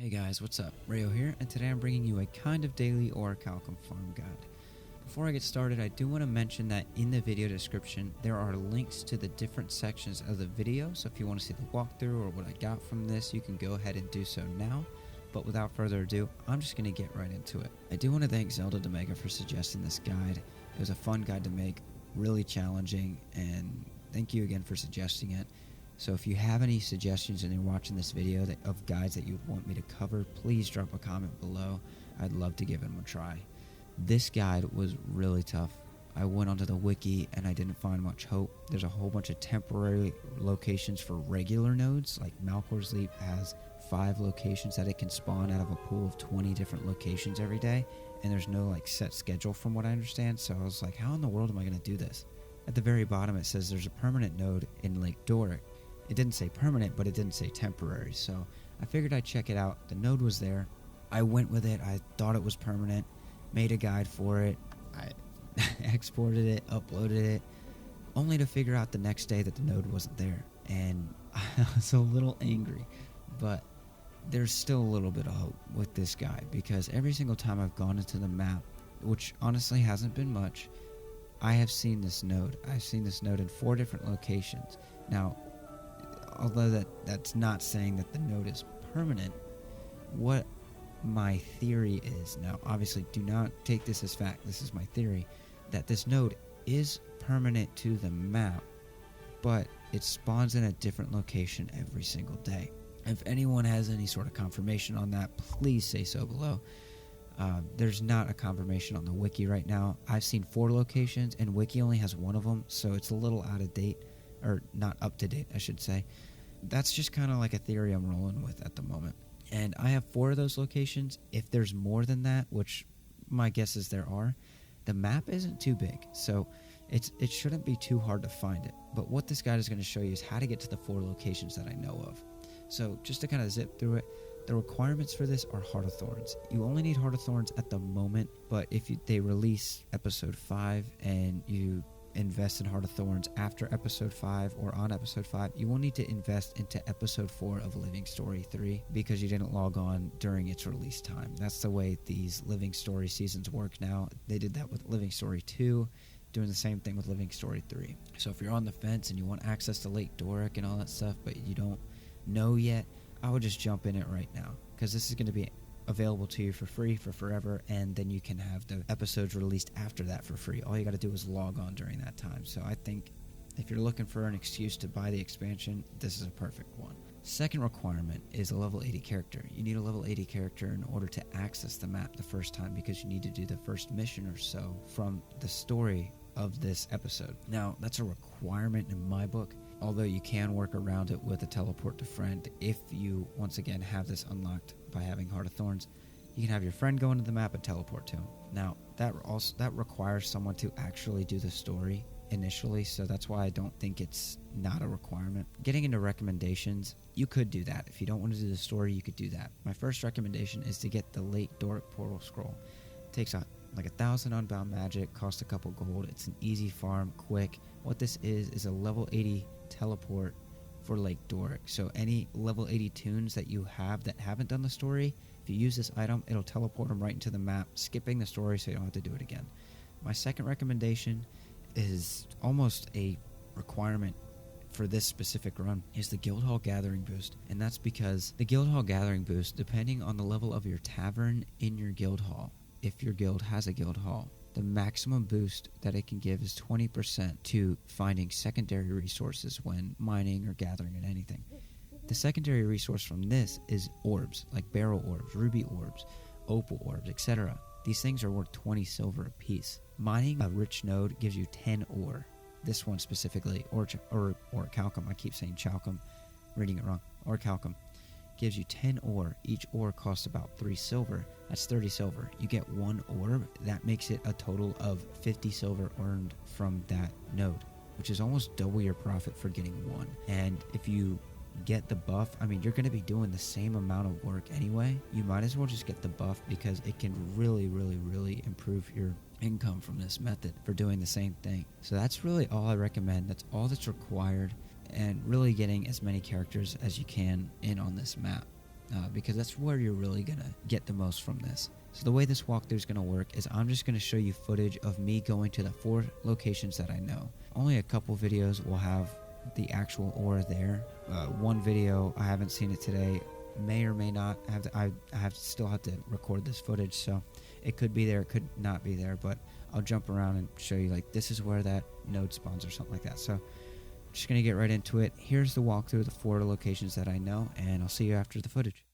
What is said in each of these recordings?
Hey guys, what's up? Rayo here, and today I'm bringing you a kind of daily Orichalcum farm guide. Before I get started, I do want to mention that in the video description, there are links to the different sections of the video, so if you want to see the walkthrough or what I got from this, you can go ahead and do so now. But without further ado, I'm just going to get right into it. I do want to thank Zelda Domega for suggesting this guide. It was a fun guide to make, really challenging, and thank you again for suggesting it. So if you have any suggestions and you're watching this video of guides that you would want me to cover, please drop a comment below. I'd love to give them a try. This guide was really tough. I went onto the wiki and I didn't find much hope. There's a whole bunch of temporary locations for regular nodes, like Malcor's Leap has 5 locations that it can spawn out of a pool of 20 different locations every day, and there's no set schedule from what I understand. So I was like, how in the world am I going to do this? At the very bottom it says there's a permanent node in Lake Doric. It didn't say permanent, but it didn't say temporary, so I figured I'd check it out. The node was there. I went with it. I thought it was permanent, made a guide for it. I exported it, uploaded it, only to figure out the next day that the node wasn't there. And I was a little angry, but there's still a little bit of hope with this guide, because every single time I've gone into the map, which honestly hasn't been much, I have seen this node. I've seen this node in 4 different locations. Now, although that's not saying that the node is permanent, what my theory is, now obviously do not take this as fact, this is my theory, that this node is permanent to the map, but it spawns in a different location every single day. If anyone has any sort of confirmation on that, please say so below. There's not a confirmation on the wiki right now. I've seen 4 locations and wiki only has 1 of them, so it's a little out of date, or not up to date I should say. That's just kind of like a theory I'm rolling with at the moment, and I have 4 of those locations. If there's more than that, which my guess is there are, the map isn't too big, so it shouldn't be too hard to find it. But what this guide is going to show you is how to get to the 4 locations that I know of. So just to kind of zip through it, the requirements for this are Heart of Thorns. You only need Heart of Thorns at the moment, but if they release episode 5 and you invest in Heart of Thorns after episode 5 or on episode 5, you will need to invest into episode 4 of Living Story 3 because you didn't log on during its release time. That's the way these Living Story seasons work now. They did that with Living Story 2, doing the same thing with Living Story 3. So if you're on the fence and you want access to Lake Doric and all that stuff, but you don't know yet, I would just jump in it right now, because this is going to be available to you for free for forever, and then you can have the episodes released after that for free. All you got to do is log on during that time. So I think if you're looking for an excuse to buy the expansion, this is a perfect one. Second requirement is a level 80 character. You need a level 80 character in order to access the map the first time, because you need to do the first mission or so from the story of this episode. Now, that's a requirement in my book, although you can work around it with a teleport to friend. If you, once again, have this unlocked by having Heart of Thorns, you can have your friend go into the map and teleport to him. Now, that requires someone to actually do the story initially, so that's why I don't think it's not a requirement. Getting into recommendations, you could do that. If you don't want to do the story, you could do that. My first recommendation is to get the Lake Doric Portal Scroll. It takes like 1,000 unbound magic, costs a couple gold. It's an easy farm, quick. What this is a level 80 teleport for Lake Doric. So any level 80 tunes that you have that haven't done the story, if you use this item, it'll teleport them right into the map, skipping the story so you don't have to do it again. My second recommendation is almost a requirement for this specific run, is the Guildhall Gathering boost. And that's because the Guildhall Gathering boost, depending on the level of your tavern in your guild hall, if your guild has a guild hall, the maximum boost that it can give is 20% to finding secondary resources when mining or gathering in anything. The secondary resource from this is orbs, like beryl orbs, ruby orbs, opal orbs, etc. These things are worth 20 silver a piece. Mining a rich node gives you 10 ore. This one specifically, Orichalcum, I keep saying chalcum, reading it wrong, Orichalcum, gives you 10 ore. Each ore costs about 3 silver. That's 30 silver. You get 1 orb. That makes it a total of 50 silver earned from that node, which is almost double your profit for getting 1. And if you get the buff, I mean, you're going to be doing the same amount of work anyway. You might as well just get the buff, because it can really improve your income from this method for doing the same thing. So that's really all I recommend. That's all that's required, and really getting as many characters as you can in on this map. because that's where you're really going to get the most from this. So the way this walkthrough is going to work is I'm just going to show you footage of me going to the 4 locations that I know. Only a couple videos will have the actual ore there. One video, I haven't seen it today, may or may not have to, I still have to record this footage, so it could be there, it could not be there, but I'll jump around and show you, like, this is where that node spawns or something like that. So I'm just going to get right into it. Here's the walkthrough of the 4 locations that I know, and I'll see you after the footage.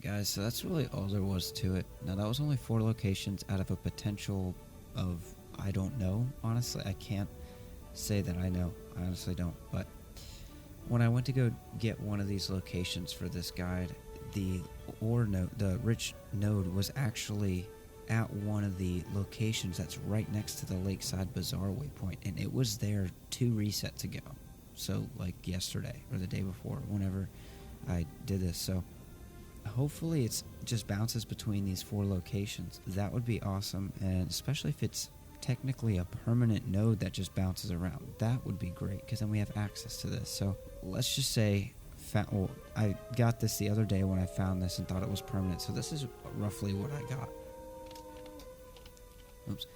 Guys, so that's really all there was to it. Now, that was only 4 locations out of a potential of, I don't know, honestly. I can't say that I know. I honestly don't. But when I went to go get one of these locations for this guide, the ore node, the rich node, was actually at one of the locations that's right next to the Lakeside Bazaar waypoint, and it was there 2 resets ago. So, like yesterday or the day before, whenever I did this. So hopefully it's just bounces between these 4 locations. That would be awesome, and especially if it's technically a permanent node that just bounces around. That would be great, because then we have access to this. So let's just say, well, I got this the other day when I found this and thought it was permanent. So this is roughly what I got. Oops.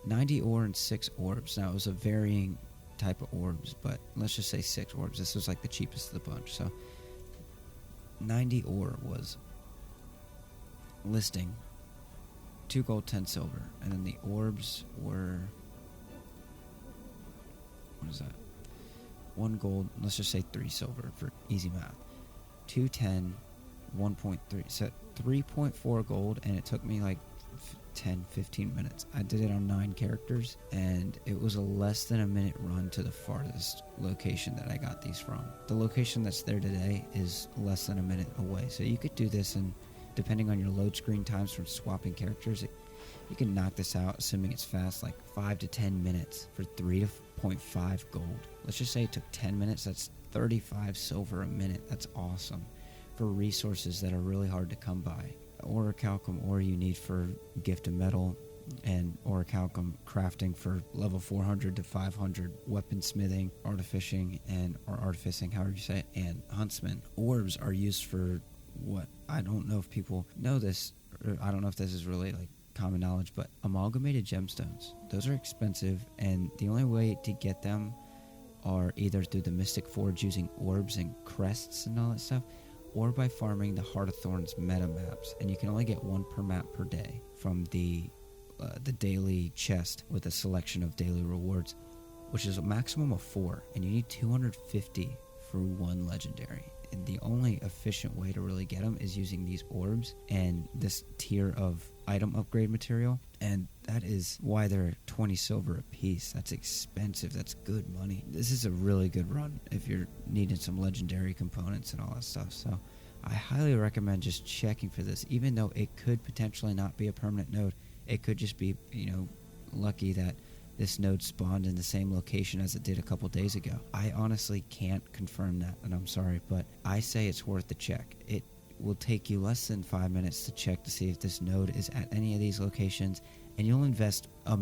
90 ore and 6 orbs. Now, it was a varying type of orbs, but let's just say 6 orbs. This was like the cheapest of the bunch. So 90 ore was listing 2 gold, 10 silver, and then the orbs were, what is that, 1 gold, let's just say 3 silver for easy math, 210, 1.3, so 3.4 gold, and it took me like 10-15 minutes. I did it on 9 characters, and it was a less than a minute run to the farthest location that I got these from. The location that's there today is less than a minute away, so you could do this, and depending on your load screen times from swapping characters, you can knock this out, assuming it's fast, like 5 to 10 minutes for 3.5 gold. Let's just say it took 10 minutes. That's 35 silver a minute. That's awesome for resources that are really hard to come by. Orichalcum ore you need for gift of metal, and orichalcum crafting for level 400 to 500, weaponsmithing, artificing, or artificing, however you say it, and huntsman. Orbs are used for what? I don't know if people know this, or I don't know if this is really like common knowledge, but amalgamated gemstones. Those are expensive, and the only way to get them are either through the Mystic Forge using orbs and crests and all that stuff, or by farming the Heart of Thorns meta maps, and you can only get one per map per day from the daily chest with a selection of daily rewards, which is a maximum of 4, and you need 250 for one legendary. And the only efficient way to really get them is using these orbs and this tier of item upgrade material, and that is why they're 20 silver a piece. That's expensive. That's good money. This is a really good run if you're needing some legendary components and all that stuff. So I highly recommend just checking for this, even though it could potentially not be a permanent node. It could just be, lucky that this node spawned in the same location as it did a couple days ago. I honestly can't confirm that, and I'm sorry, but I say it's worth the check. It will take you less than 5 minutes to check to see if this node is at any of these locations, and you'll invest a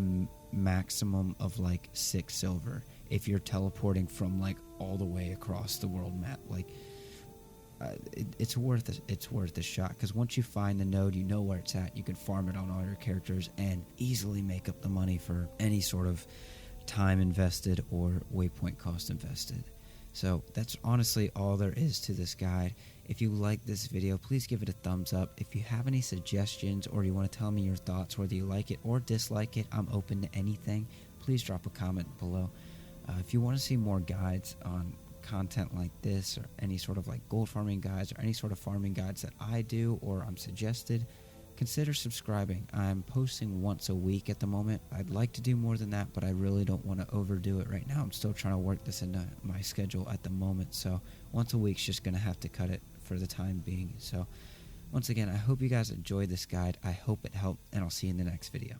maximum of like 6 silver if you're teleporting from like all the way across the world map. Like, it's worth a shot, because once you find the node, you know where it's at. You can farm it on all your characters and easily make up the money for any sort of time invested or waypoint cost invested. So that's honestly all there is to this guide. If you like this video, please give it a thumbs up. If you have any suggestions or you want to tell me your thoughts, whether you like it or dislike it, I'm open to anything. Please drop a comment below. If you want to see more guides on content like this, or any sort of like gold farming guides, or any sort of farming guides that I do or I'm suggested, consider subscribing. I'm posting once a week at the moment. I'd like to do more than that, but I really don't want to overdo it right now. I'm still trying to work this into my schedule at the moment, so once a week's just gonna have to cut it for the time being. So once again, I hope you guys enjoyed this guide. I hope it helped, and I'll see you in the next video.